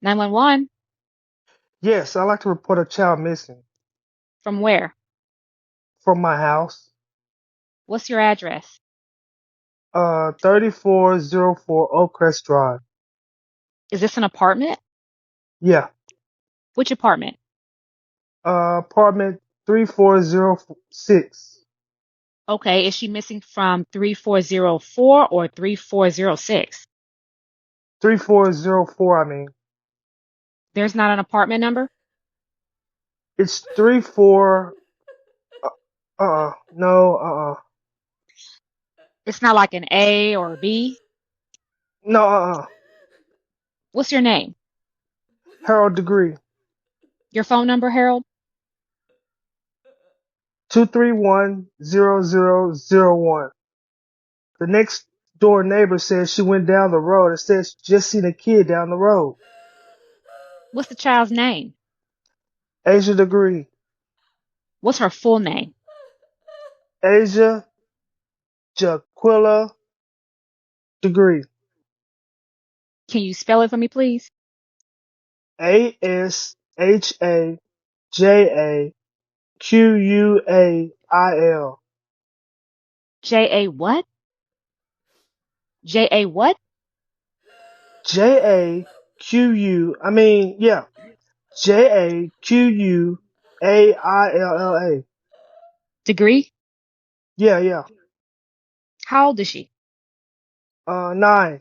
911? Yes, I'd like to report a child missing From where? from my house. What's your address? 3404 Oakcrest Drive. Is this an apartment? Yeah. Which apartment? Apartment 3406. Okay, is she missing from 3404 or 3406? 3404, I mean. There's not an apartment number? It's 34, no, It's not like an A or a B? no, What's your name? Harold Degree. Your phone number, Harold? 2310001. The next door neighbor says she went down the road and said she just seen a kid down the road. What's the child's name? Asia Degree. What's her full name? Asia Jaquilla Degree. Can you spell it for me, please? ASHAJAQUAIL. J A what? J A what? JAQU. I mean, yeah. JAQUAILLA. Degree? Yeah, yeah. How old is she? 9.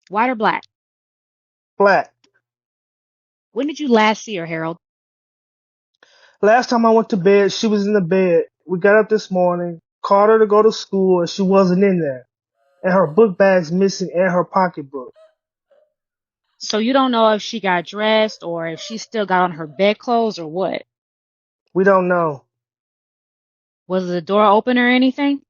White or black? Black. When did you last see her, Harold? Last time I went to bed, she was in the bed. We got up this morning, called her to go to school, and she wasn't in there. And her book bag's missing and her pocketbook. So you don't know if she got dressed or if she still got on her bedclothes or what? We don't know. Was the door open or anything?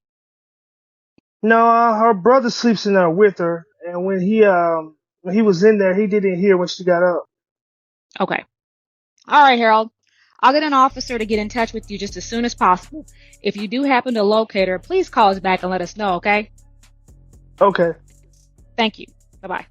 No, her brother sleeps in there with her, and when he was in there, he didn't hear when she got up. Okay. All right, Harold. I'll get an officer to get in touch with you just as soon as possible. If you do happen to locate her, please call us back and let us know, okay? Okay. Thank you. Bye-bye.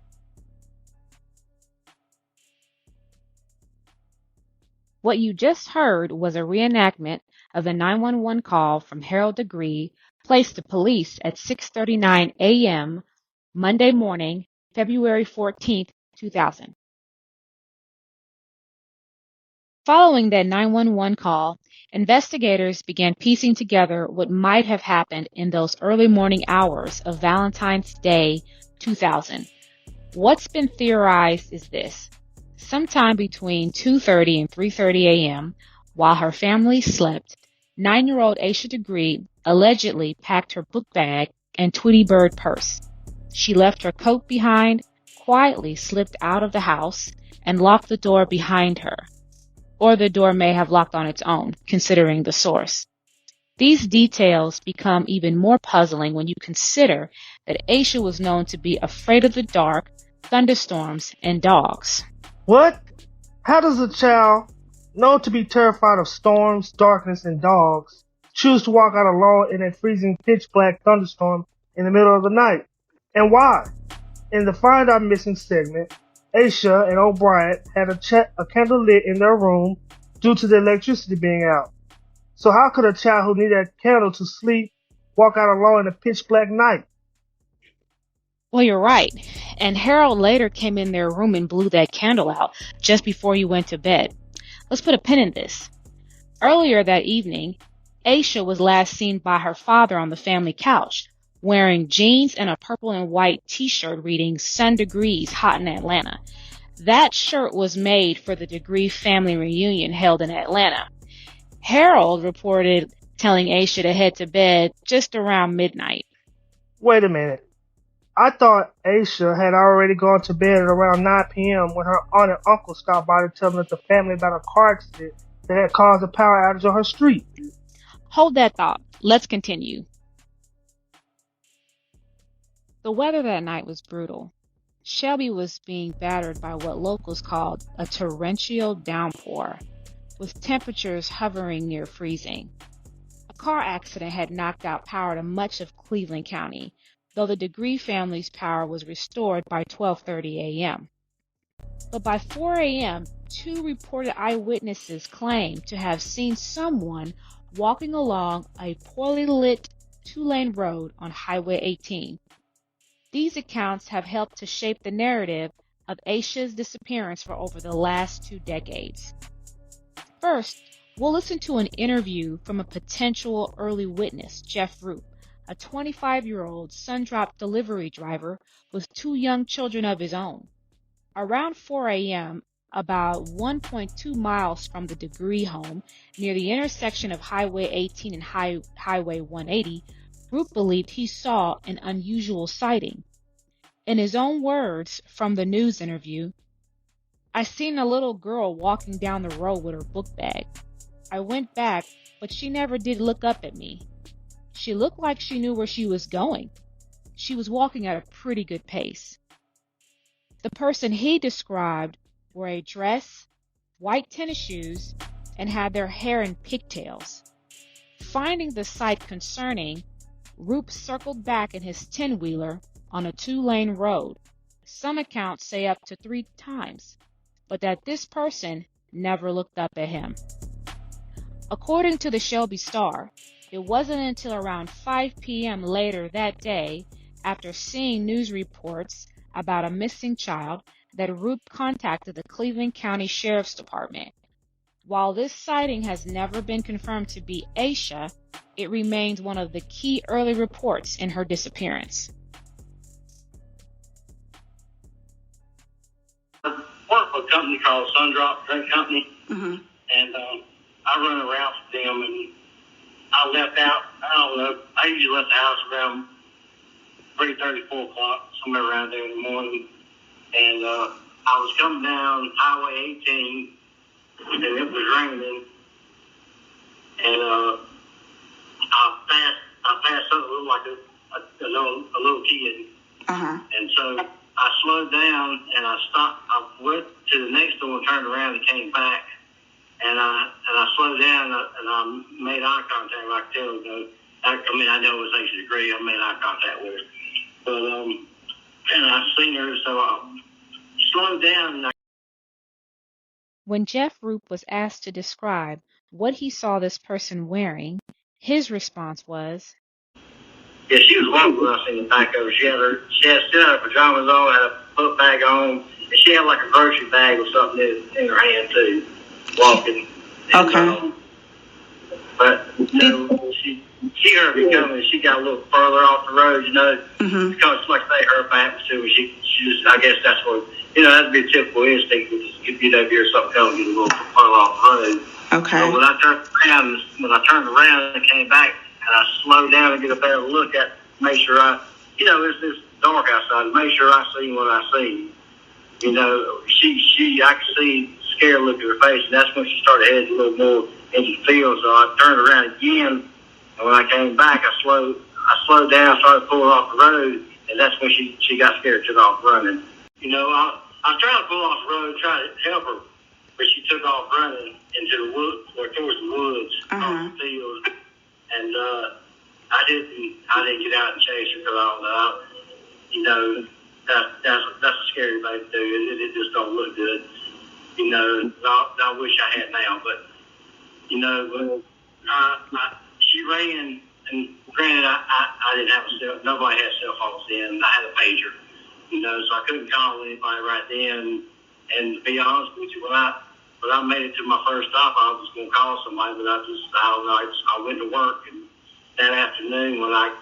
What you just heard was a reenactment of the 911 call from Harold Degree placed to police at 6:39 a.m. Monday morning, February 14th, 2000. Following that 911 call, investigators began piecing together what might have happened in those early morning hours of Valentine's Day 2000. What's been theorized is this. Sometime between 2:30 and 3:30 a.m., while her family slept, 9-year-old Aisha Degree allegedly packed her book bag and Tweety Bird purse. She left her coat behind, quietly slipped out of the house, and locked the door behind her. Or the door may have locked on its own, considering the source. These details become even more puzzling when you consider that Aisha was known to be afraid of the dark, thunderstorms, and dogs. What? How does a child, known to be terrified of storms, darkness, and dogs, choose to walk out alone in a freezing pitch black thunderstorm in the middle of the night? And why? In the Find Our Missing segment, Aisha and O'Brien had a candle lit in their room due to the electricity being out. So how could a child who needed a candle to sleep walk out alone in a pitch black night? Well, you're right. And Harold later came in their room and blew that candle out just before he went to bed. Let's put a pin in this. Earlier that evening, Aisha was last seen by her father on the family couch, wearing jeans and a purple and white t-shirt reading Sun Degrees Hot in Atlanta. That shirt was made for the Degree family reunion held in Atlanta. Harold reported telling Aisha to head to bed just around midnight. Wait a minute. I thought Aisha had already gone to bed at around 9 p.m. when her aunt and uncle stopped by to tell them that the family about a car accident that had caused a power outage on her street. Hold that thought. Let's continue. The weather that night was brutal. Shelby was being battered by what locals called a torrential downpour, with temperatures hovering near freezing. A car accident had knocked out power to much of Cleveland County, though the Degree family's power was restored by 12:30 a.m. But by 4 a.m., 2 reported eyewitnesses claimed to have seen someone walking along a poorly lit 2-lane road on Highway 18. These accounts have helped to shape the narrative of Aisha's disappearance for over the last 2 decades. First, we'll listen to an interview from a potential early witness, Jeff Roop, a 25-year-old sun-drop delivery driver with 2 young children of his own. Around 4 a.m., about 1.2 miles from the Degree home, near the intersection of Highway 18 and Highway 180, Roop believed he saw an unusual sighting. In his own words from the news interview, "I seen a little girl walking down the road with her book bag. I went back, but she never did look up at me. She looked like she knew where she was going. She was walking at a pretty good pace." The person he described wore a dress, white tennis shoes, and had their hair in pigtails. Finding the sight concerning, Roop circled back in his 10-wheeler on a 2-lane road. Some accounts say up to 3 times, but that this person never looked up at him. According to the Shelby Star, it wasn't until around 5 p.m. later that day, after seeing news reports about a missing child, that Roop contacted the Cleveland County Sheriff's Department. While this sighting has never been confirmed to be Aisha, it remains one of the key early reports in her disappearance. I work for a company called Sundrop Drink Company, and I run around for them, and I left out, I don't know, I usually left the house around 3:30, 4 o'clock, somewhere around there in the morning, and I was coming down Highway 18, and it was raining, and I passed something that looked like a little kid, and so I slowed down, and I stopped. I went to the next door and turned around and came back, and I slowed down, and I made eye contact like I tell her. I know it was Aisha Degree. I made eye contact with her, but and I seen her, so I slowed down. And When Jeff Roop was asked to describe what he saw this person wearing, his response was, yeah, she was one when I seen the back of her. She still had her pajamas on, had a book bag on, and she had like a grocery bag or something in her hand too, walking. And, Okay. But she heard me coming. She got a little further off the road, because like they her back was to her. She just, I guess that's what that'd be a typical instinct. If you hear something coming, get a little further off the road. Okay. So when I turned around and came back, and I slowed down and get a better look at, make sure it's dark outside, make sure I see what I see. I could see scared look at her face, and that's when she started heading a little more into the field. So I turned around again, and when I came back, I slowed down, started pulling off the road, and that's when she got scared, took off running. I was trying to pull off the road, trying to help her, but she took off running into the woods, or towards the woods, off the field, and I didn't get out and chase her because that's a scary thing to do, and it just don't look good. I wish I had now, but she ran, and granted, I didn't have nobody had cell phones then. I had a pager, so I couldn't call anybody right then. And to be honest with you, when I made it to my first stop, I was going to call somebody, but I went to work, and that afternoon when I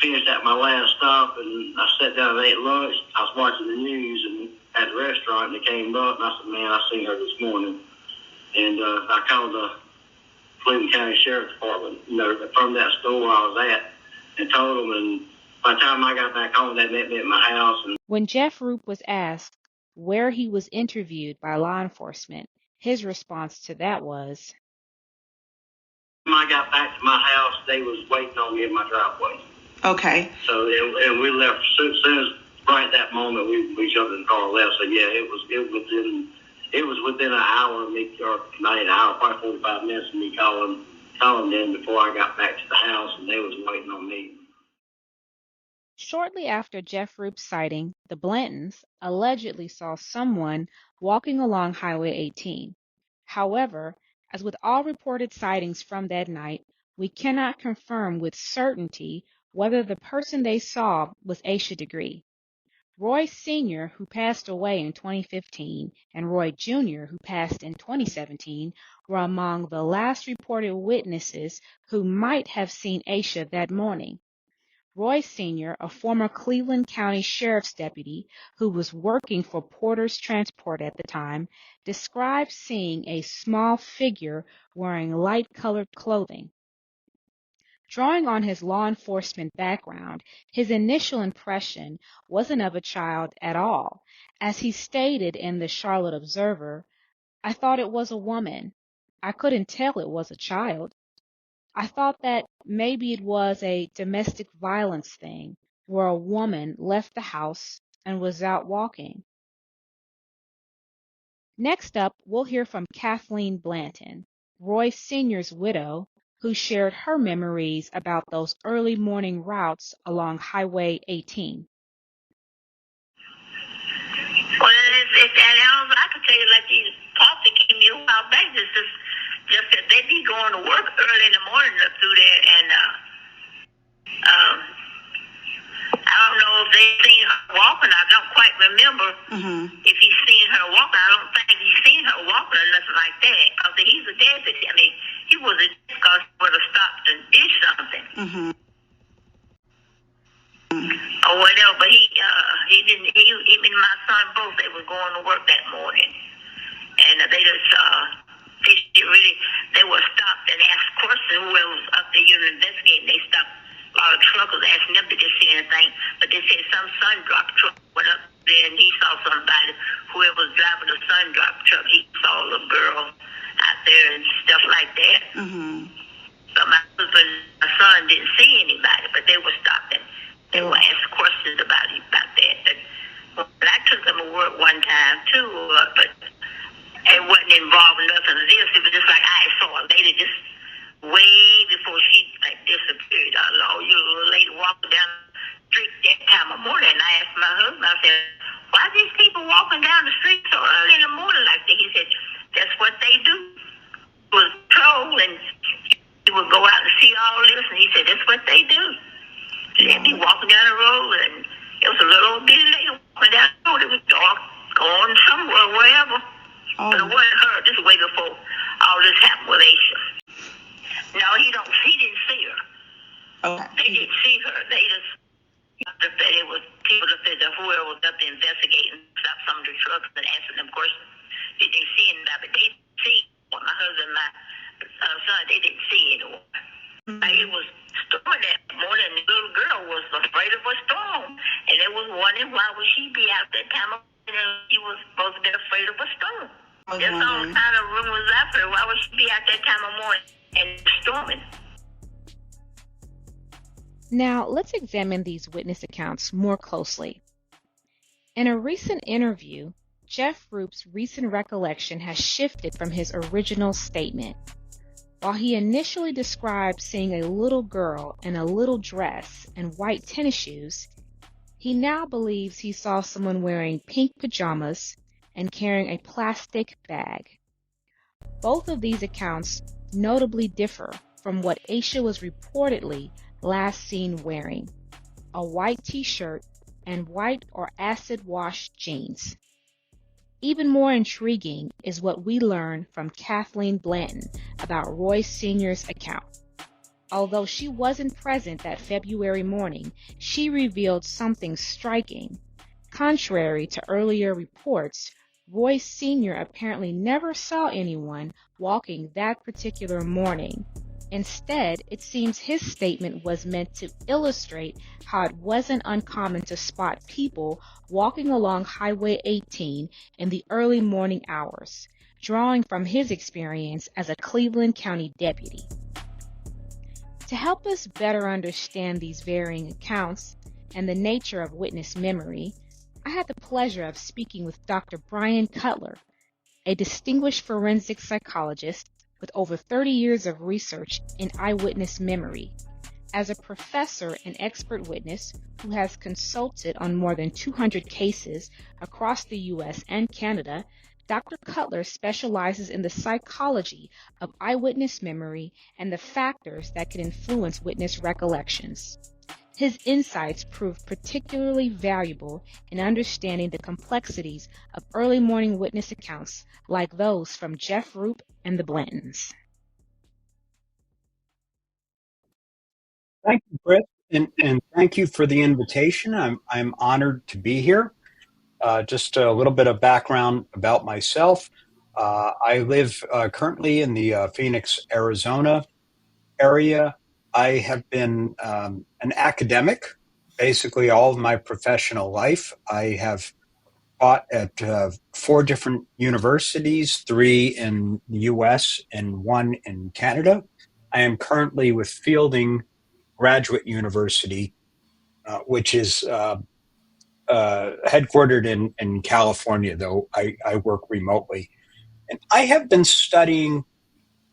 finished at my last stop and I sat down and ate lunch, I was watching the news and at the restaurant, and it came up, and I said, man, I seen her this morning. And I called the Cleveland County Sheriff's Department, from that store I was at, and told them, and by the time I got back home, they met me at my house. And when Jeff Roop was asked where he was interviewed by law enforcement, his response to that was, when I got back to my house, they was waiting on me in my driveway. Okay. So, and we left as soon as right at that moment we jumped in the car and left. So yeah, it was within an hour of me, or not an hour, probably 45 minutes of me calling them before I got back to the house, and they was waiting on me. Shortly after Jeff Roop's sighting, the Blantons allegedly saw someone walking along Highway 18. However, as with all reported sightings from that night, we cannot confirm with certainty whether the person they saw was Aisha Degree. Roy Sr., who passed away in 2015, and Roy Jr., who passed in 2017, were among the last reported witnesses who might have seen Aisha that morning. Roy Sr., a former Cleveland County Sheriff's deputy who was working for Porter's Transport at the time, described seeing a small figure wearing light-colored clothing. Drawing on his law enforcement background, his initial impression wasn't of a child at all. As he stated in the Charlotte Observer, "I thought it was a woman. I couldn't tell it was a child. I thought that maybe it was a domestic violence thing where a woman left the house and was out walking." Next up, we'll hear from Kathleen Blanton, Roy Sr.'s widow, who shared her memories about those early morning routes along Highway 18. Well, and else I could tell you, like these pops that came to you a while back, just that they be going to work early in the morning up through there, and I don't know if they seen her walking. I don't quite remember if he's seen her walking. I don't think he's seen her walking or nothing like that, because he's a deputy. I mean, he was a because he would have stopped and did something. Or whatever, but he didn't. He and my son both, they were going to work that morning, and they just they didn't really. They were stopped and asked questions. Whoever was up there investigating, they stopped a lot of truckers, asking them if they see anything, but they said some sun drop truck went up there and he saw somebody. Whoever was driving the sun drop truck, he saw a little girl out there and stuff like that. So my husband and my son didn't see anybody, but they were stopped and they were asked questions about that. But I took them to work one time too, but it wasn't involving nothing of this. It was just like I saw a lady just way before she like disappeared. A little lady walking down the street that time of morning, and I asked my husband, I said, "Why are these people walking down the street so early in the morning like that?" He said, "That's what they do." He was told, and he would go out and see all this, and he said, "That's what they do." They'd be walking down the road, and it was a little bitty lady walking down the road. It was dark, going somewhere, wherever. But it wasn't her. This is way before all this happened with Aisha. No, he didn't see her. Okay. They didn't see her. They just, it was people that said that whoever was up there investigating, stopped some of the trucks and asking them questions. Did they see anybody? But they didn't see my husband and my son. They didn't see anyone. It was storming that morning, and the little girl was afraid of a storm, and they was wondering why would she be out that time of morning, and she was supposed to be afraid of a storm. That's all kind of rumors out there. Why would she be out that time of morning and storming? Now, let's examine these witness accounts more closely. In a recent interview, Jeff Roop's recent recollection has shifted from his original statement. While he initially described seeing a little girl in a little dress and white tennis shoes, he now believes he saw someone wearing pink pajamas and carrying a plastic bag. Both of these accounts notably differ from what Aisha was reportedly last seen wearing: a white t-shirt and white or acid-wash jeans. Even more intriguing is what we learn from Kathleen Blanton about Roy Sr.'s account. Although she wasn't present that February morning, she revealed something striking. Contrary to earlier reports, Roy Sr. apparently never saw anyone walking that particular morning. Instead, it seems his statement was meant to illustrate how it wasn't uncommon to spot people walking along Highway 18 in the early morning hours, drawing from his experience as a Cleveland County deputy. To help us better understand these varying accounts and the nature of witness memory, I had the pleasure of speaking with Dr. Brian Cutler, a distinguished forensic psychologist with over 30 years of research in eyewitness memory, As a professor and expert witness who has consulted on more than 200 cases across the U.S. and Canada, Dr. Cutler specializes in the psychology of eyewitness memory and the factors that can influence witness recollections. His insights prove particularly valuable in understanding the complexities of early morning witness accounts like those from Jeff Roop and the Blantons. Thank you, Chris, and thank you for the invitation. I'm honored to be here. Just a little bit of background about myself. I live currently in the Phoenix, Arizona area. I have been an academic basically all of my professional life. I have taught at 4 different universities, 3 in the U.S. and 1 in Canada. I am currently with Fielding Graduate University, which is headquartered in California, though I work remotely. And I have been studying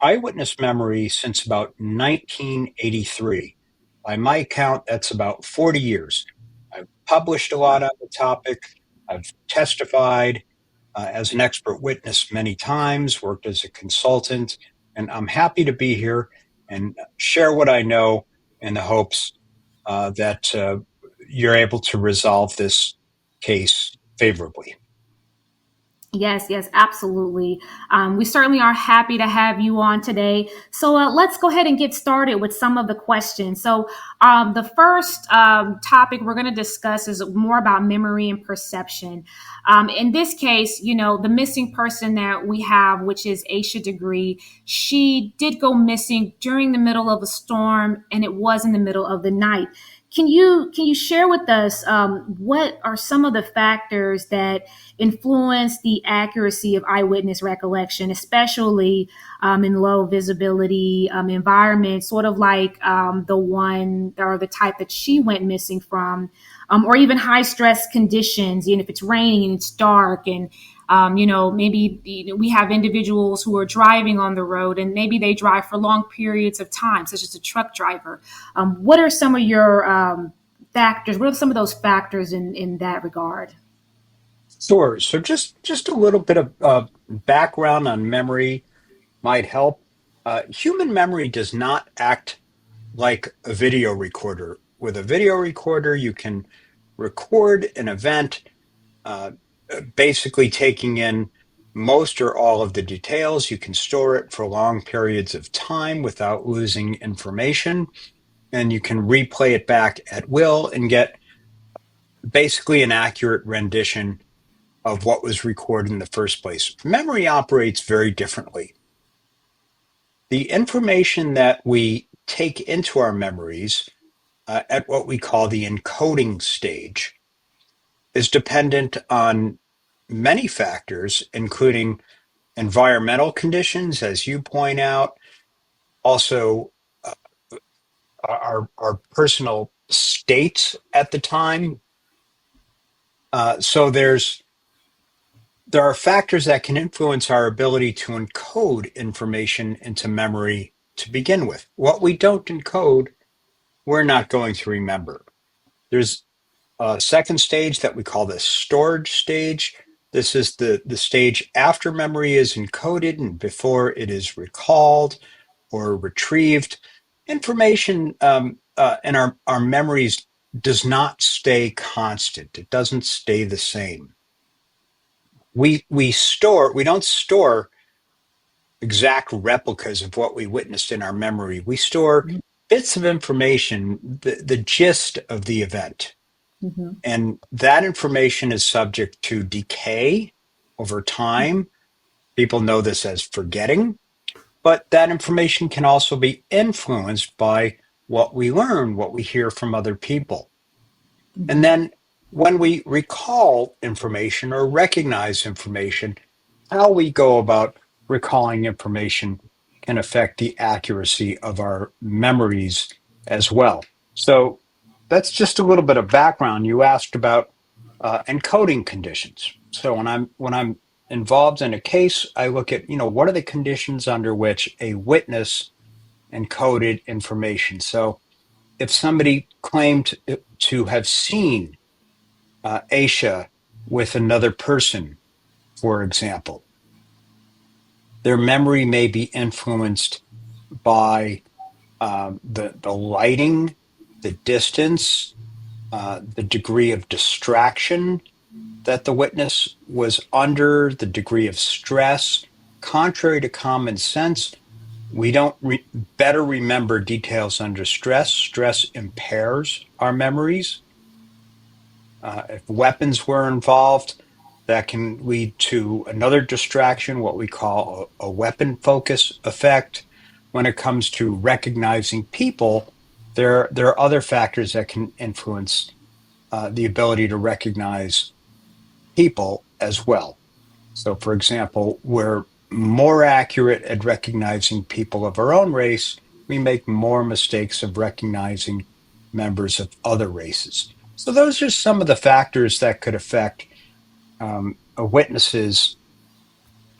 eyewitness memory since about 1983. By my count, that's about 40 years. I've published a lot on the topic. I've testified as an expert witness many times, worked as a consultant, and I'm happy to be here and share what I know in the hopes that you're able to resolve this case favorably. Yes, absolutely. We certainly are happy to have you on today. So let's go ahead and get started with some of the questions. So the first topic we're going to discuss is more about memory and perception. In this case, the missing person that we have, which is Aisha Degree, she did go missing during the middle of a storm, and it was in the middle of the night. Can you share with us what are some of the factors that influence the accuracy of eyewitness recollection, especially in low visibility environments, sort of like the one or the type that she went missing from, or even high stress conditions, if it's raining and it's dark and maybe we have individuals who are driving on the road and maybe they drive for long periods of time, such as a truck driver. What are some of your factors? What are some of those factors in that regard? Sure. So just a little bit of background on memory might help. Human memory does not act like a video recorder. With a video recorder, you can record an event, basically taking in most or all of the details. You can store it for long periods of time without losing information, and you can replay it back at will and get basically an accurate rendition of what was recorded in the first place. Memory operates very differently. The information that we take into our memories at what we call the encoding stage is dependent on many factors, including environmental conditions, as you point out, also our personal states at the time. So there are factors that can influence our ability to encode information into memory to begin with. What we don't encode, we're not going to remember. There's a second stage that we call the storage stage. This is the stage after memory is encoded and before it is recalled or retrieved. Information in our memories does not stay constant. It doesn't stay the same. We don't store exact replicas of what we witnessed in our memory. We store bits of information, the gist of the event. Mm-hmm. And that information is subject to decay over time. People know this as forgetting, but that information can also be influenced by what we learn, what we hear from other people. Mm-hmm. And then when we recall information or recognize information, how we go about recalling information can affect the accuracy of our memories as well. So that's just a little bit of background. You asked about encoding conditions. So when I'm involved in a case, I look at, what are the conditions under which a witness encoded information. So if somebody claimed to have seen Aisha with another person, for example, their memory may be influenced by the lighting, the distance, the degree of distraction that the witness was under, the degree of stress. Contrary to common sense, we don't better remember details under stress. Stress impairs our memories. If weapons were involved, that can lead to another distraction, what we call a weapon focus effect. When it comes to recognizing people, there are other factors that can influence the ability to recognize people as well. So, for example, we're more accurate at recognizing people of our own race. We make more mistakes of recognizing members of other races. So those are some of the factors that could affect a witness's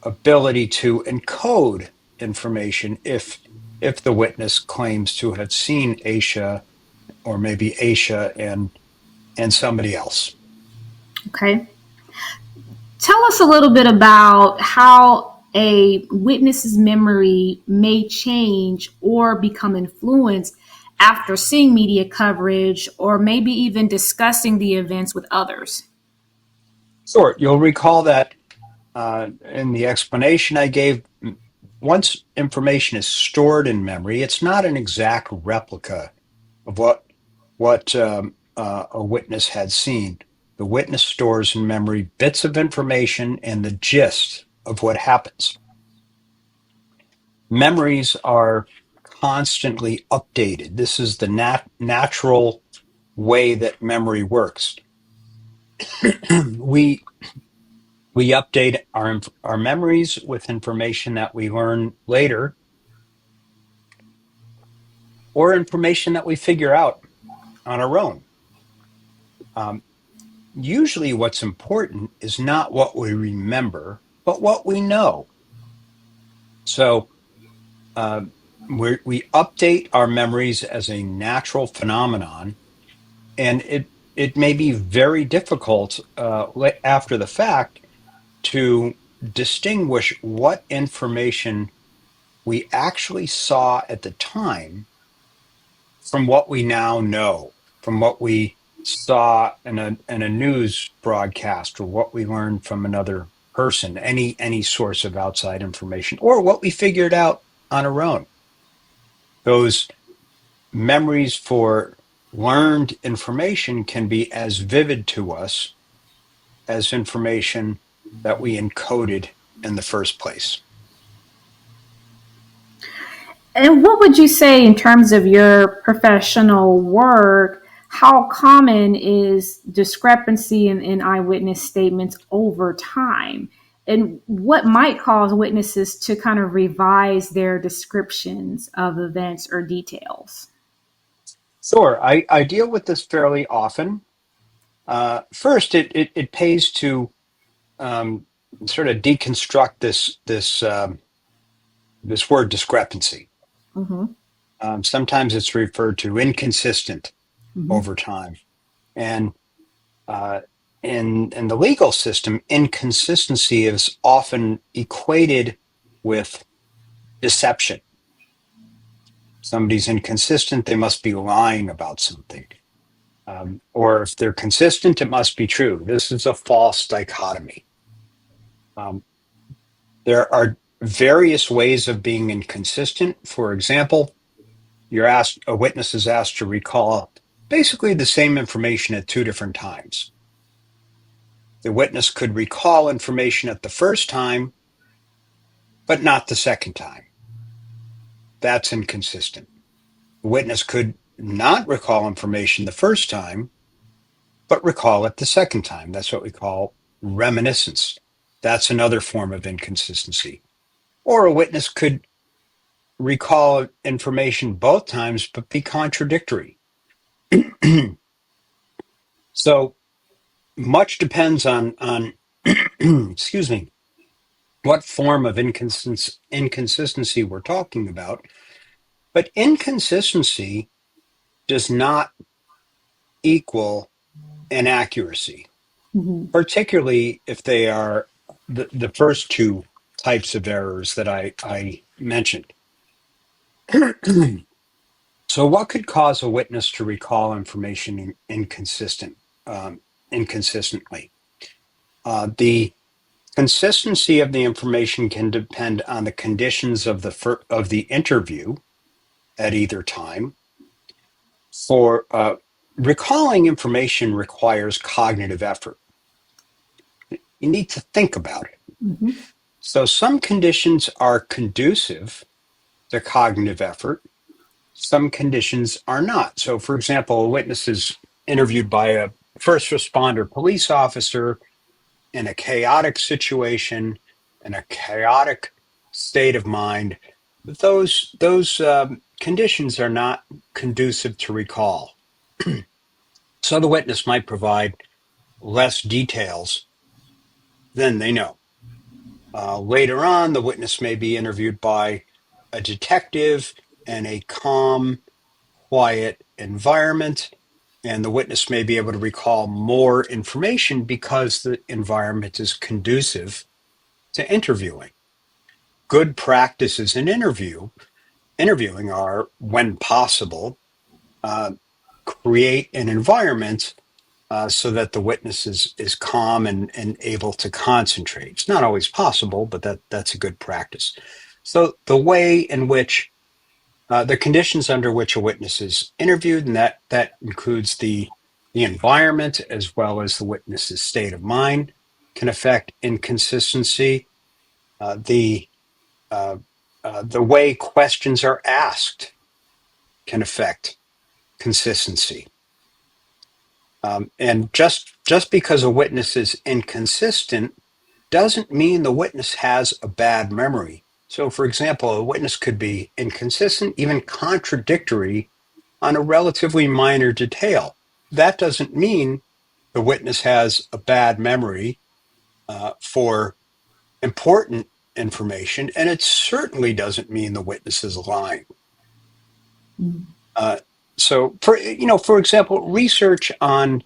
ability to encode information if the witness claims to have seen Aisha, or maybe Aisha and somebody else. Okay. Tell us a little bit about how a witness's memory may change or become influenced after seeing media coverage or maybe even discussing the events with others. Sure. You'll recall that in the explanation I gave, once information is stored in memory, it's not an exact replica of what a witness had seen. The witness stores in memory bits of information and the gist of what happens. Memories are constantly updated. This is the natural way that memory works. we update our memories with information that we learn later, or information that we figure out on our own. Usually what's important is not what we remember, but what we know. So we update our memories as a natural phenomenon, and it may be very difficult after the fact to distinguish what information we actually saw at the time from what we now know, from what we saw in a news broadcast, or what we learned from another person, any source of outside information, or what we figured out on our own. Those memories for learned information can be as vivid to us as information that we encoded in the first place. And what would you say in terms of your professional work? How common is discrepancy in eyewitness statements over time? And what might cause witnesses to kind of revise their descriptions of events or details? Sure, I deal with this fairly often. First, it pays to sort of deconstruct this word discrepancy. Mm-hmm. Sometimes it's referred to inconsistent over time, and in the legal system, inconsistency is often equated with deception. Somebody's inconsistent; they must be lying about something. Or if they're consistent, it must be true. This is a false dichotomy. There are various ways of being inconsistent. For example, a witness is asked to recall basically the same information at two different times. The witness could recall information at the first time, but not the second time. That's inconsistent. The witness could not recall information the first time, but recall it the second time. That's what we call reminiscence. That's another form of inconsistency. Or a witness could recall information both times, but be contradictory. So much depends on excuse me, what form of inconsistency we're talking about. But inconsistency does not equal inaccuracy, particularly if they are the first two types of errors that I mentioned. So, what could cause a witness to recall information inconsistently? The consistency of the information can depend on the conditions of the interview at either time. For recalling information requires cognitive effort. You need to think about it. Mm-hmm. So some conditions are conducive to cognitive effort. Some conditions are not. So, for example, a witness is interviewed by a first responder police officer in a chaotic situation, in a chaotic state of mind. Those conditions are not conducive to recall. So the witness might provide less details than they know. Later on, the witness may be interviewed by a detective in a calm, quiet environment, and the witness may be able to recall more information because the environment is conducive to interviewing. Good practices in interviewing are, when possible, create an environment so that the witness is calm and able to concentrate. It's not always possible, but that's a good practice. So the way in which the conditions under which a witness is interviewed, and that includes the environment as well as the witness's state of mind, can affect inconsistency. The way questions are asked can affect consistency. And just because a witness is inconsistent doesn't mean the witness has a bad memory. So, for example, a witness could be inconsistent, even contradictory on a relatively minor detail. That doesn't mean the witness has a bad memory for important information, and it certainly doesn't mean the witness is lying. So, for example, research on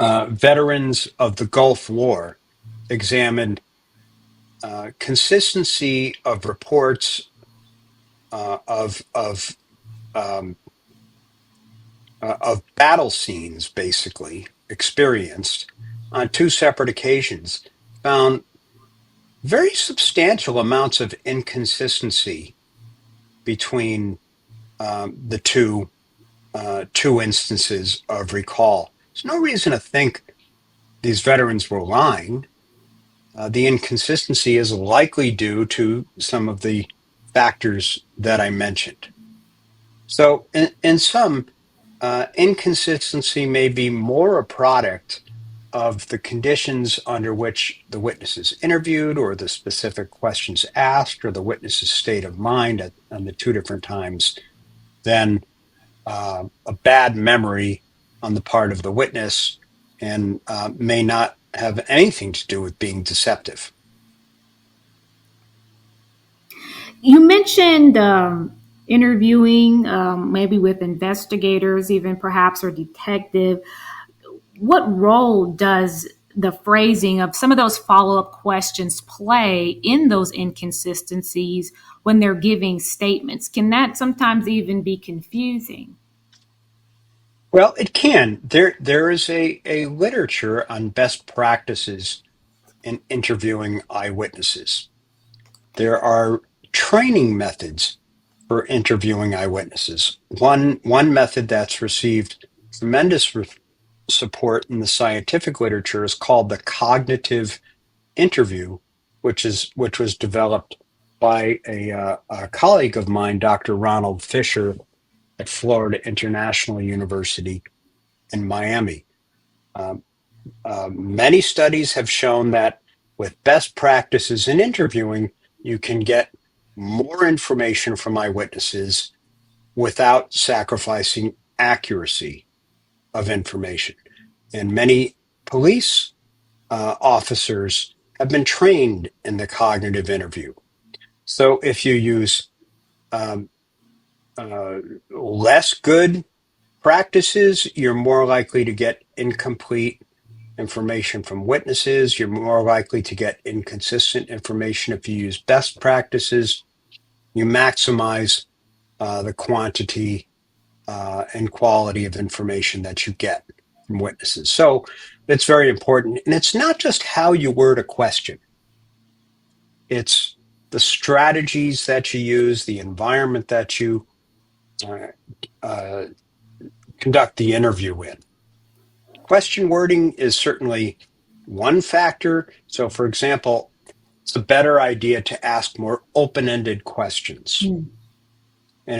veterans of the Gulf War examined consistency of reports of battle scenes, basically experienced on two separate occasions. Found very substantial amounts of inconsistency between the two instances of recall. There's no reason to think these veterans were lying. The inconsistency is likely due to some of the factors that I mentioned. So, in sum, inconsistency may be more a product of the conditions under which the witness is interviewed, or the specific questions asked, or the witness's state of mind on the two different times, than a bad memory on the part of the witness, and may not have anything to do with being deceptive. You mentioned interviewing, maybe with investigators, even perhaps, or detective. What role does the phrasing of some of those follow-up questions play in those inconsistencies when they're giving statements? Can that sometimes even be confusing? Well, it can. There is a literature on best practices in interviewing eyewitnesses. There are training methods for interviewing eyewitnesses. One method that's received tremendous support in the scientific literature is called the cognitive interview, which was developed by a colleague of mine, Dr. Ronald Fisher, at Florida International University in Miami. Many studies have shown that with best practices in interviewing, you can get more information from eyewitnesses without sacrificing accuracy of information. And many police officers have been trained in the cognitive interview. So if you use less good practices, you're more likely to get incomplete information from witnesses. You're more likely to get inconsistent information. If you use best practices, you maximize the quantity and quality of information that you get from witnesses. So it's very important. And it's not just how you word a question. It's the strategies that you use, the environment that you conduct the interview in. Question wording is certainly one factor. So, for example, it's a better idea to ask more open-ended questions. And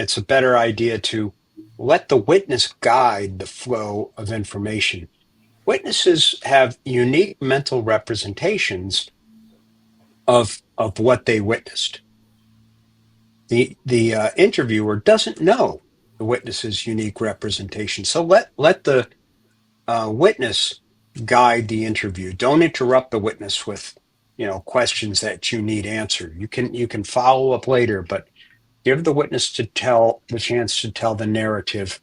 it's a better idea to let the witness guide the flow of information. Witnesses have unique mental representations of what they witnessed. The interviewer doesn't know the witness's unique representation. So let the witness guide the interview. Don't interrupt the witness with questions that you need answered. You can follow up later, but give the witness the chance to tell the narrative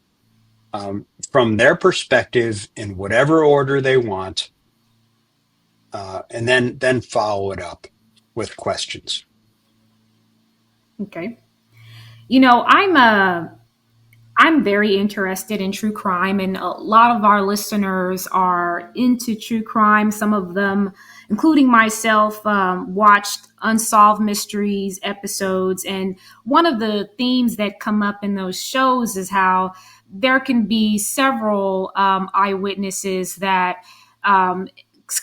from their perspective in whatever order they want, and then follow it up with questions. Okay. I'm very interested in true crime, and a lot of our listeners are into true crime. Some of them, including myself, watched Unsolved Mysteries episodes. And one of the themes that come up in those shows is how there can be several eyewitnesses that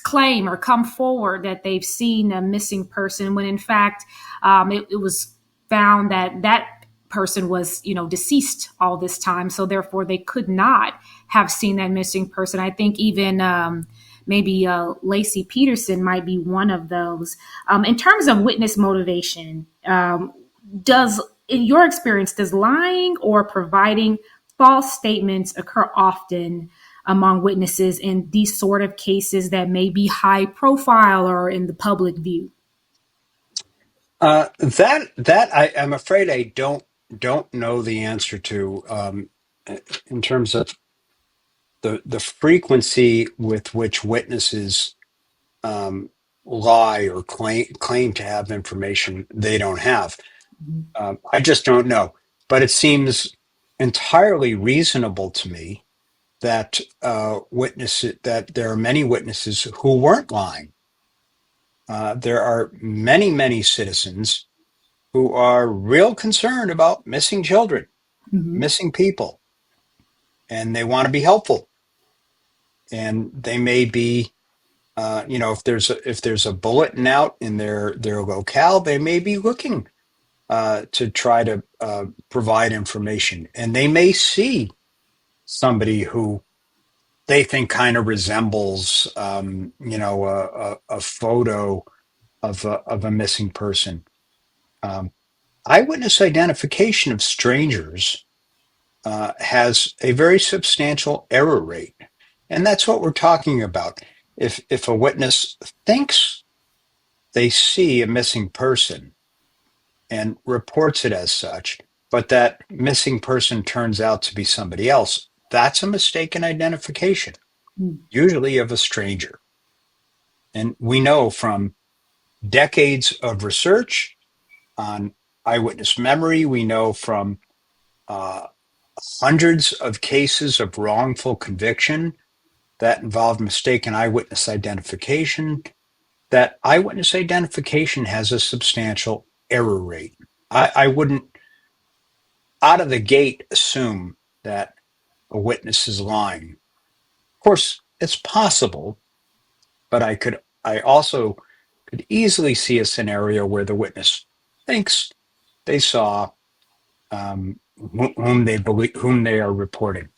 claim or come forward that they've seen a missing person, when in fact it was found that person was deceased all this time, so therefore they could not have seen that missing person. I think even maybe Lacey Peterson might be one of those. In terms of witness motivation, in your experience, does lying or providing false statements occur often among witnesses in these sort of cases that may be high profile or in the public view? I'm afraid I don't know the answer to, in terms of the frequency with which witnesses lie or claim to have information they don't have. I just don't know. But it seems entirely reasonable to me that that there are many witnesses who weren't lying. There are many citizens who are real concerned about missing children, missing people, and they want to be helpful. And they may be, if there's a bulletin out in their locale, they may be looking to try to provide information, and they may see somebody who they think kind of resembles, a photo of a missing person. Eyewitness identification of strangers has a very substantial error rate, and that's what we're talking about. If a witness thinks they see a missing person and reports it as such, but that missing person turns out to be somebody else, that's a mistaken identification, usually of a stranger. And we know from decades of research on eyewitness memory, we know from hundreds of cases of wrongful conviction that involved mistaken eyewitness identification, that eyewitness identification has a substantial error rate. I wouldn't, out of the gate, assume that a witness is lying. Of course, it's possible, but I also could easily see a scenario where the witness thinks they saw whom they are reporting.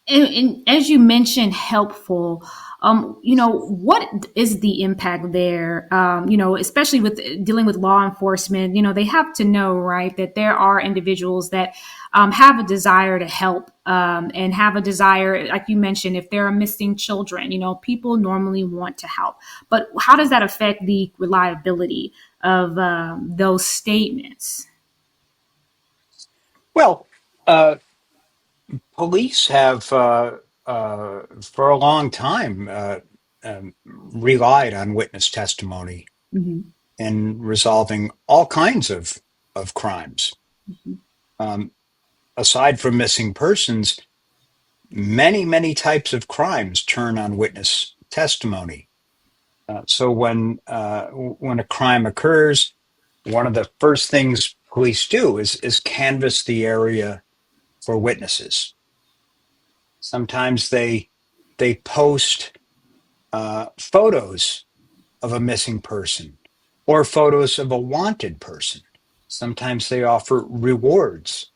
And as you mentioned, helpful, what is the impact there? Especially with dealing with law enforcement, they have to know, right, that there are individuals that have a desire to help and have a desire, like you mentioned, if there are missing children, people normally want to help. But how does that affect the reliability of those statements? Well, uh, police have, for a long time, relied on witness testimony Mm-hmm. in resolving all kinds of crimes. Um, Aside from missing persons, many types of crimes turn on witness testimony. So when a crime occurs, one of the first things police do is canvass the area for witnesses. Sometimes they post photos of a missing person or photos of a wanted person. Sometimes they offer rewards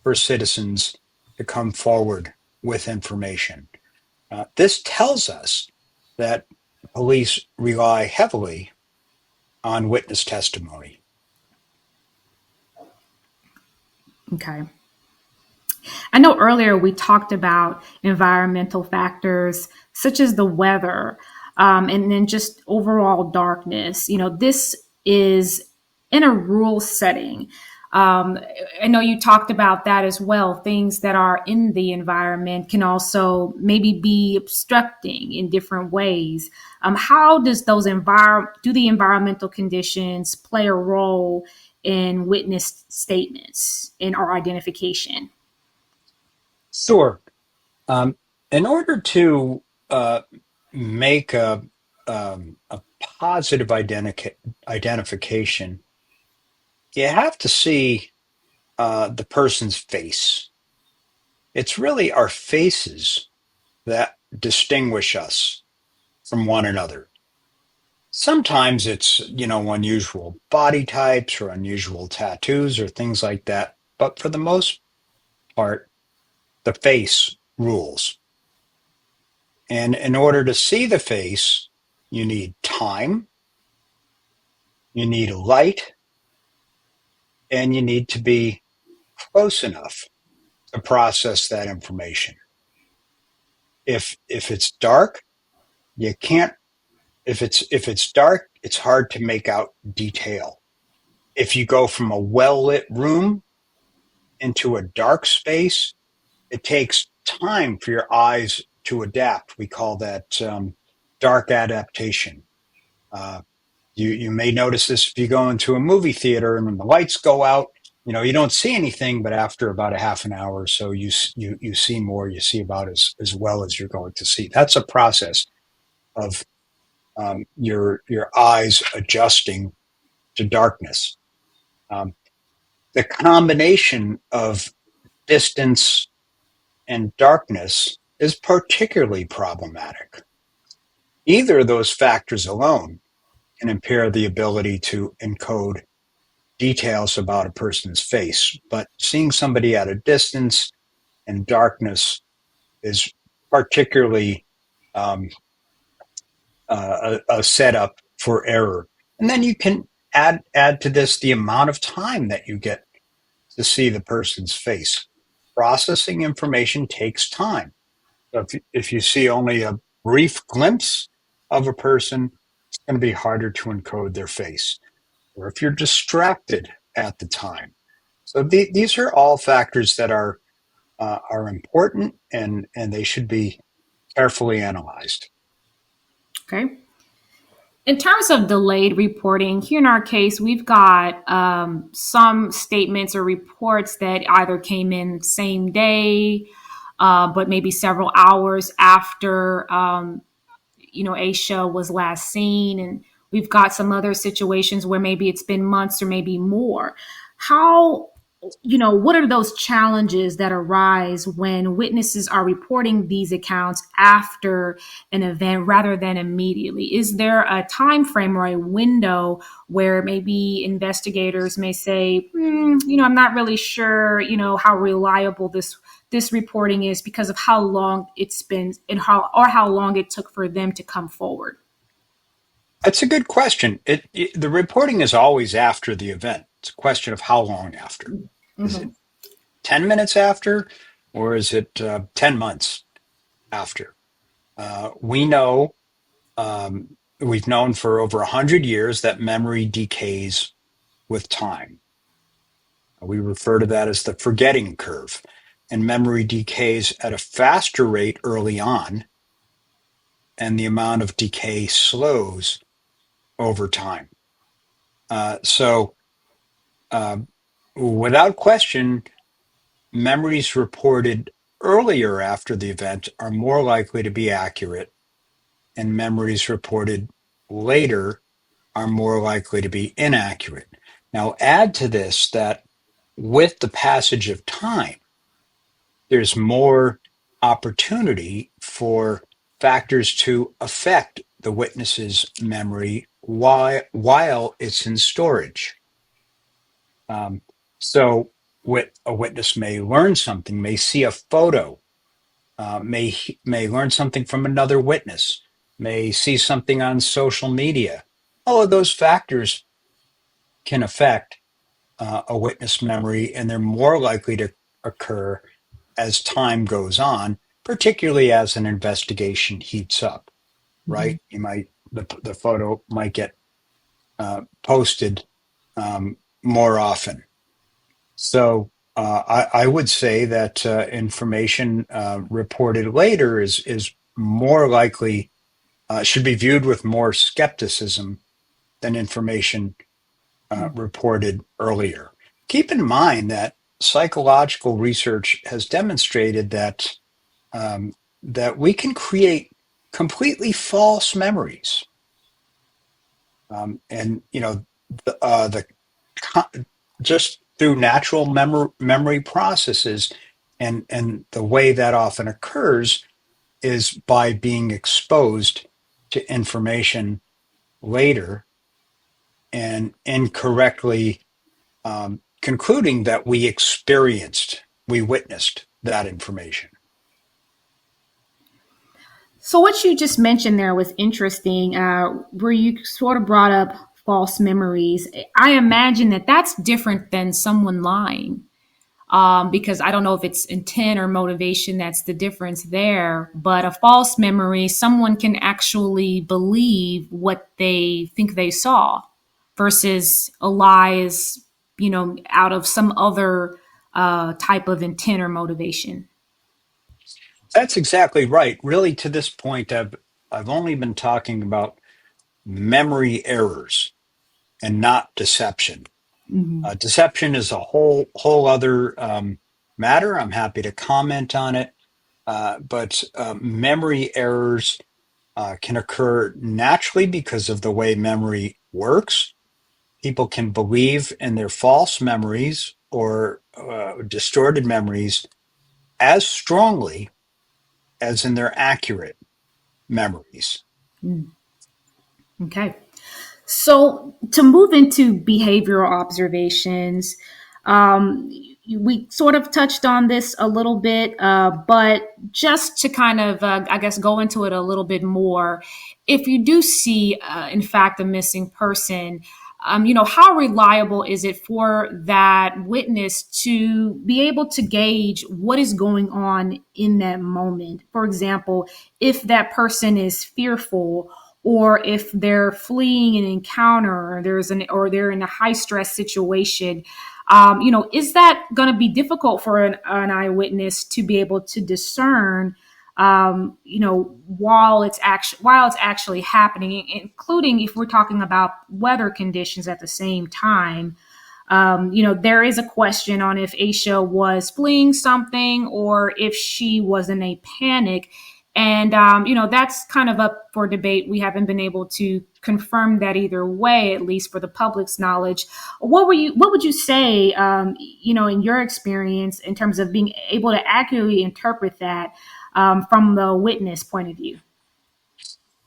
for citizens to come forward with information. This tells us that police rely heavily on witness testimony. Okay. I know earlier we talked about environmental factors such as the weather, and then just overall darkness. This is in a rural setting. Um, I know you talked about that as well. Things that are in the environment can also maybe be obstructing in different ways. How does do the environmental conditions play a role in witness statements in our identification? Sure. Um, in order to make a positive identification, you have to see the person's face. It's really our faces that distinguish us from one another. Sometimes it's, unusual body types or unusual tattoos or things like that. But for the most part, the face rules. And in order to see the face, you need time, you need light, and you need to be close enough to process that information. If it's dark, you can't if it's dark, it's hard to make out detail. If you go from a well-lit room into a dark space, it takes time for your eyes to adapt. We call that dark adaptation. Uh, you may notice this if you go into a movie theater and when the lights go out, you don't see anything, but after about a half an hour or so, you see more. You see about as well as you're going to see. That's a process of your eyes adjusting to darkness. Um, the combination of distance and darkness is particularly problematic. Either of those factors alone can impair the ability to encode details about a person's face, but seeing somebody at a distance and darkness is particularly um, a setup for error. And then you can add to this the amount of time that you get to see the person's face. Processing information takes time. So if you see only a brief glimpse of a person, it's going to be harder to encode their face. Or if you're distracted at the time. So these are all factors that are important and they should be carefully analyzed. Okay. In terms of delayed reporting, here in our case, we've got some statements or reports that either came in same day, but maybe several hours after a show was last seen, and we've got some other situations where maybe it's been months or maybe more. How what are those challenges that arise when witnesses are reporting these accounts after an event rather than immediately? Is there a time frame or a window where maybe investigators may say, I'm not really sure, how reliable this reporting is because of how long it's been and how long it took for them to come forward? That's a good question. The reporting is always after the event. It's a question of how long after. Is it 10 minutes after, or is it 10 months after? We know, we've known for over 100 years that memory decays with time. We refer to that as the forgetting curve. And memory decays at a faster rate early on, and the amount of decay slows over time. So, without question, memories reported earlier after the event are more likely to be accurate, and memories reported later are more likely to be inaccurate. Now, add to this that with the passage of time, there's more opportunity for factors to affect the witness's memory while it's in storage. So a witness may learn something, may see a photo, may learn something from another witness, may see something on social media. All of those factors can affect a witness memory, and they're more likely to occur as time goes on, particularly as an investigation heats up. Right? You might the photo might get posted more often. So I would say that information reported later is more likely should be viewed with more skepticism than information reported earlier. Keep in mind that psychological research has demonstrated that that we can create completely false memories, and the just through natural memory processes, and the way that often occurs is by being exposed to information later and incorrectly concluding that we witnessed that information. So what you just mentioned there was interesting, where you sort of brought up false memories. I imagine that that's different than someone lying, because I don't know if it's intent or motivation that's the difference there. But a false memory, someone can actually believe what they think they saw, versus a lie is, out of some other type of intent or motivation. That's exactly right. Really, to this point, I've only been talking about memory errors and not deception. Mm-hmm. Deception is a whole other matter. I'm happy to comment on it, but memory errors can occur naturally because of the way memory works. People can believe in their false memories or distorted memories as strongly as in their accurate memories. Okay. So to move into behavioral observations, we sort of touched on this a little bit, but just to kind of, I guess, go into it a little bit more, if you do see, in fact, a missing person, how reliable is it for that witness to be able to gauge what is going on in that moment? For example, if that person is fearful, or if they're fleeing an encounter, or they're in a high stress situation, is that going to be difficult for an eyewitness to be able to discern, while it's actually happening, including if we're talking about weather conditions at the same time. There is a question on if Aisha was fleeing something or if she was in a panic. And, that's kind of up for debate. We haven't been able to confirm that either way, at least for the public's knowledge. What would you say, in your experience in terms of being able to accurately interpret that, from the witness point of view?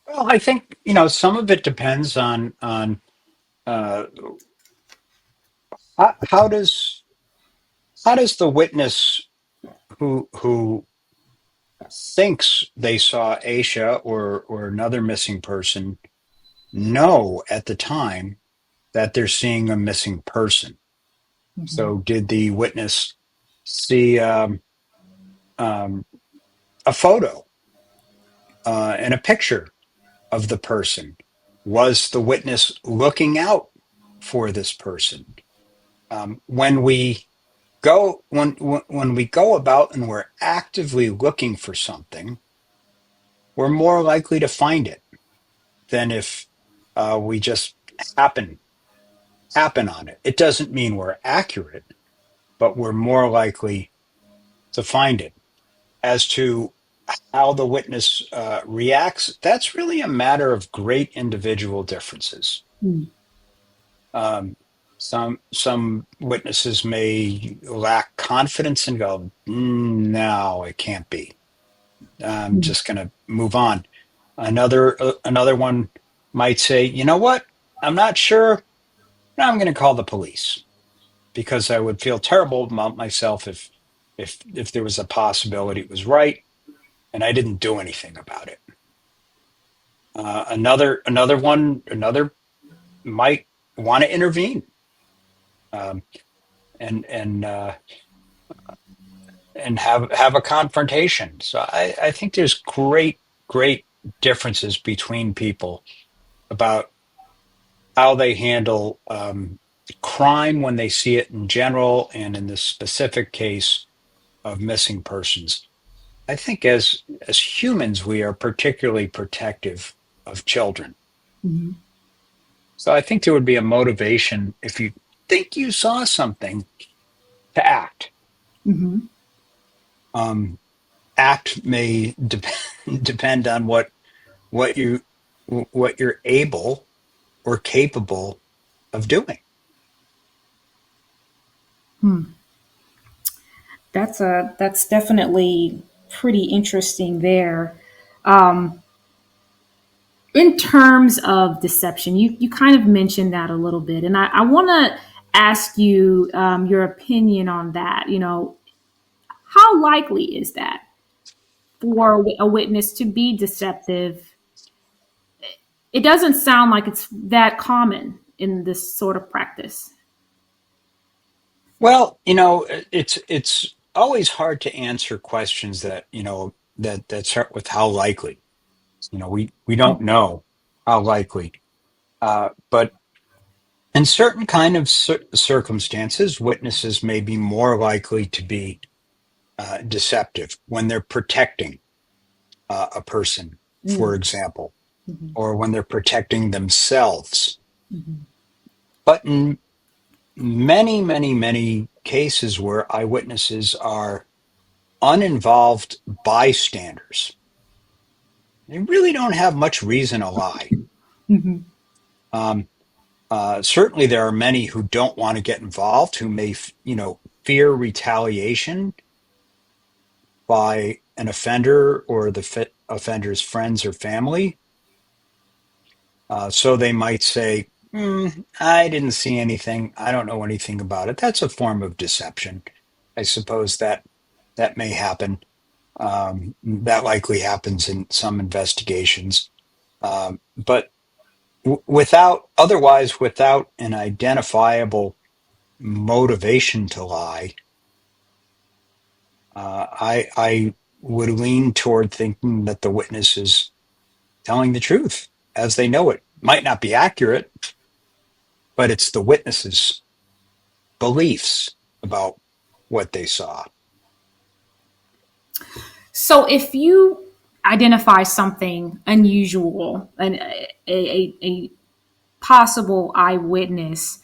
Well, I think some of it depends on uh, how does the witness who thinks they saw Aisha or another missing person know at the time that they're seeing a missing person. Mm-hmm. So did the witness see a photo and a picture of the person? Was the witness looking out for this person? When we when we go about and we're actively looking for something, we're more likely to find it than if we just happen on it. It doesn't mean we're accurate, but we're more likely to find it. As to how the witness reacts, that's really a matter of great individual differences. Mm. Some witnesses may lack confidence and go, "No, it can't be. I'm Mm. just going to move on." Another one might say, "You know what? I'm not sure. I'm going to call the police because I would feel terrible about myself if there was a possibility it was right and I didn't do anything about it." Another might want to intervene, um, and and have a confrontation. So I think there's great differences between people about how they handle crime when they see it in general, and in the specific case of missing persons. I think as humans, we are particularly protective of children. Mm-hmm. So I think there would be a motivation if you think you saw something to act. Mm-hmm. Um, Act may depend on what you what you're able or capable of doing. Hmm. That's definitely pretty interesting there. Um, in terms of deception, you kind of mentioned that a little bit, and I want to ask you your opinion on that. How likely is that for a witness to be deceptive? It doesn't sound like it's that common in this sort of practice. Well, it's always hard to answer questions that that start with how likely. We don't know how likely, but in certain kind of circumstances, witnesses may be more likely to be deceptive when they're protecting a person, for Mm. example, Mhm. or when they're protecting themselves. Mhm. But in many cases where eyewitnesses are uninvolved bystanders, they really don't have much reason to lie. Mhm. Um, Certainly, there are many who don't want to get involved, who may, fear retaliation by an offender or the offender's friends or family. So they might say, I didn't see anything. I don't know anything about it. That's a form of deception. I suppose that may happen. That likely happens in some investigations. But without an identifiable motivation to lie, I would lean toward thinking that the witness is telling the truth as they know it. Might not be accurate, but it's the witness's beliefs about what they saw. So if you identify something unusual and a possible eyewitness,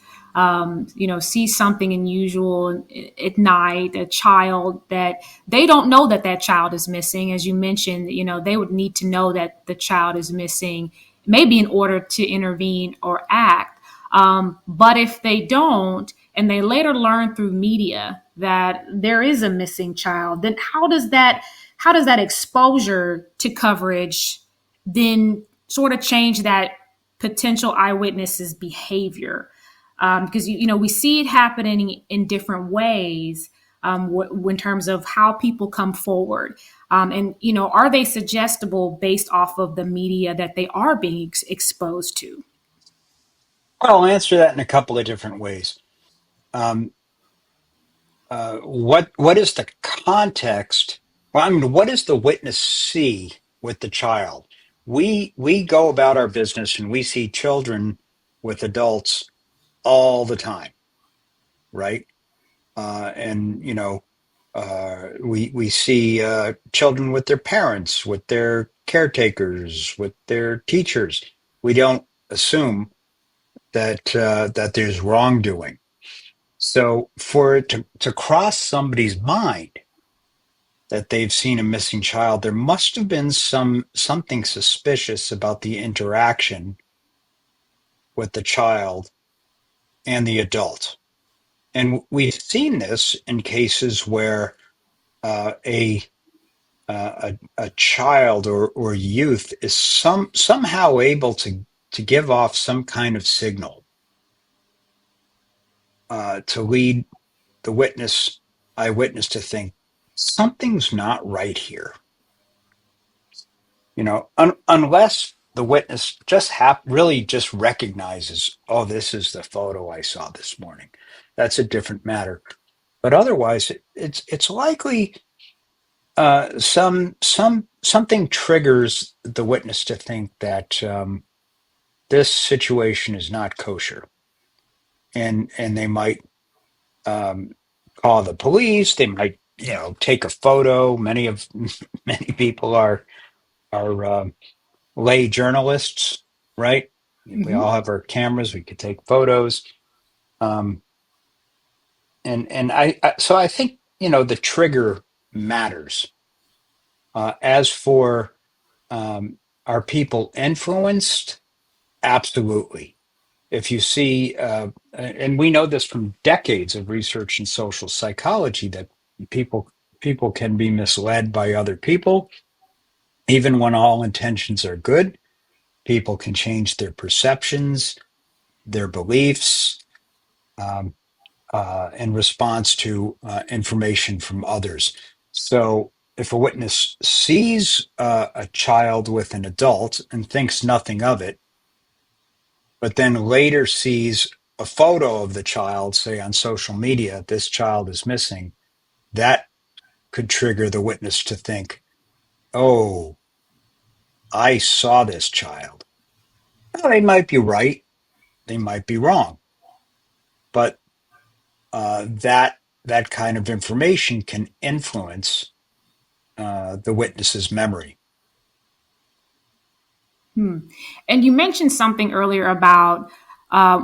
sees something unusual at night, a child that they don't know that that child is missing, as you mentioned, they would need to know that the child is missing, maybe in order to intervene or act. But if they don't, and they later learn through media that there is a missing child, then how does that exposure to coverage then sort of change that potential eyewitnesses' behavior? Because we see it happening in different ways, in terms of how people come forward, and are they suggestible based off of the media that they are being exposed to? Well, I'll answer that in a couple of different ways. Um, what is the context? Well, I mean, what does the witness see with the child? We go about our business and we see children with adults all the time. right? And we see children with their parents, with their caretakers, with their teachers. We don't assume that there's wrongdoing. So for it to cross somebody's mind that they've seen a missing child, there must have been something suspicious about the interaction with the child and the adult. And we've seen this in cases where a child or youth is somehow able to give off some kind of signal to lead the eyewitness to think something's not right here. Unless the witness really just recognizes, oh, this is the photo I saw this morning. That's a different matter. But otherwise, it's likely something triggers the witness to think that this situation is not kosher, and they might call the police. They might take a photo. Many people are lay journalists, right? We all have our cameras. We could take photos. Um, and so I think the trigger matters. As for are people influenced? Absolutely. If you see, and we know this from decades of research in social psychology, that people can be misled by other people, even when all intentions are good. People can change their perceptions, their beliefs, in response to information from others. So if a witness sees a child with an adult and thinks nothing of it, but then later sees a photo of the child, say on social media, this child is missing, that could trigger the witness to think, oh, I saw this child. Well, they might be right, they might be wrong, but that kind of information can influence the witness's memory. And you mentioned something earlier about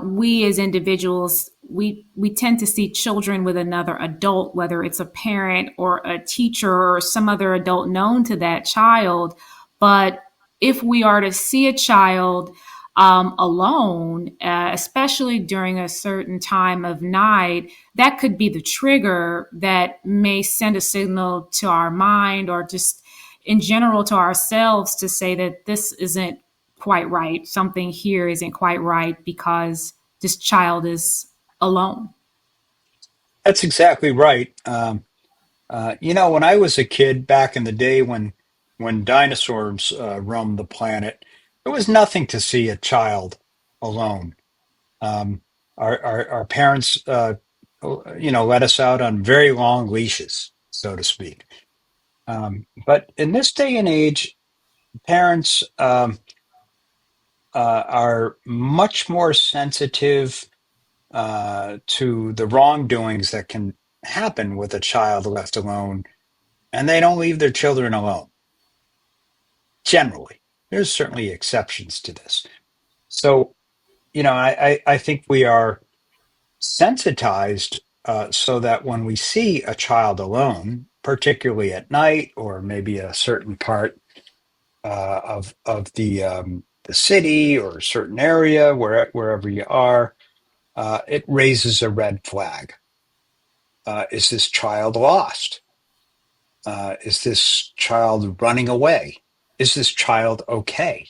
we as individuals, we tend to see children with another adult, whether it's a parent or a teacher or some other adult known to that child. But if we are to see a child alone, especially during a certain time of night, that could be the trigger that may send a signal to our mind or just in general to ourselves to say that this isn't quite right. Something here isn't quite right because this child is alone. That's exactly right. When I was a kid back in the day when dinosaurs roamed the planet, there was nothing to see a child alone. Our parents, let us out on very long leashes, so to speak. But in this day and age, parents are much more sensitive to the wrongdoings that can happen with a child left alone, and they don't leave their children alone. Generally, there's certainly exceptions to this. So, I think we are sensitized so that when we see a child alone, particularly at night or maybe a certain part of the city or a certain area, wherever you are, it raises a red flag. Is this child lost? Is this child running away? Is this child okay?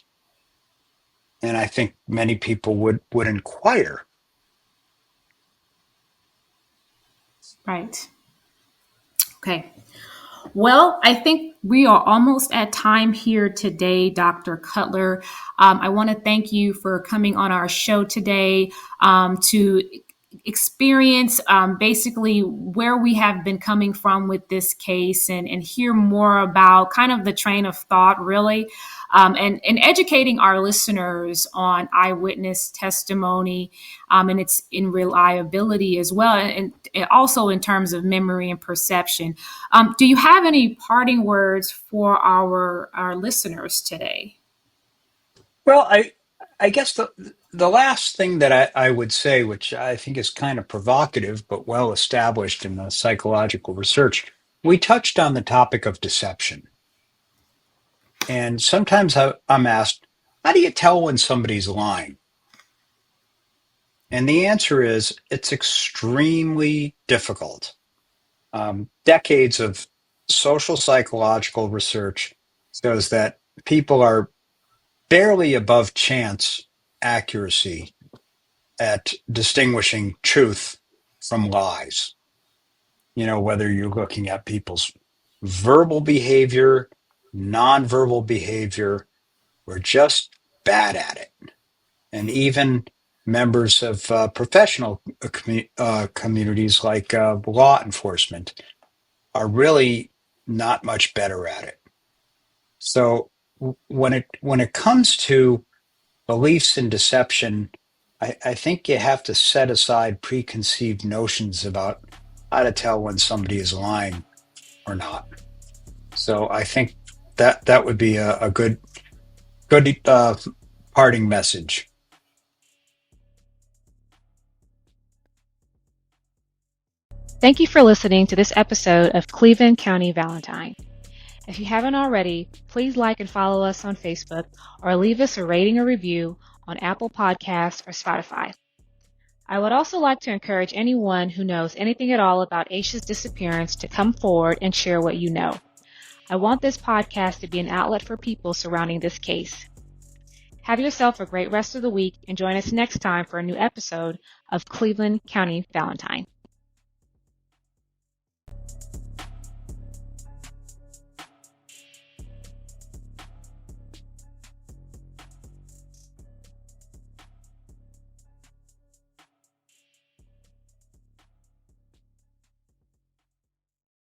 And I think many people would inquire. Right. Okay. Well, I think we are almost at time here today, Dr. Cutler. I want to thank you for coming on our show today to experience basically where we have been coming from with this case and hear more about kind of the train of thought, really, and educating our listeners on eyewitness testimony and its in reliability as well, and also in terms of memory and perception. Do you have any parting words for our listeners today? Well, I guess the last thing that I would say, which I think is kind of provocative but well established in the psychological research, we touched on the topic of deception. And sometimes I'm asked, how do you tell when somebody's lying? And the answer is it's extremely difficult. Decades of social psychological research shows that people are barely above chance accuracy at distinguishing truth from lies. Whether you're looking at people's verbal behavior, nonverbal behavior, we're just bad at it. And even members of professional communities like law enforcement are really not much better at it. So when it comes to beliefs in deception, I think you have to set aside preconceived notions about how to tell when somebody is lying or not. So I think that would be a good parting message. Thank you for listening to this episode of Cleveland County Valentine. If you haven't already, please like and follow us on Facebook or leave us a rating or review on Apple Podcasts or Spotify. I would also like to encourage anyone who knows anything at all about Aisha's disappearance to come forward and share what you know. I want this podcast to be an outlet for people surrounding this case. Have yourself a great rest of the week and join us next time for a new episode of Cleveland County Valentine.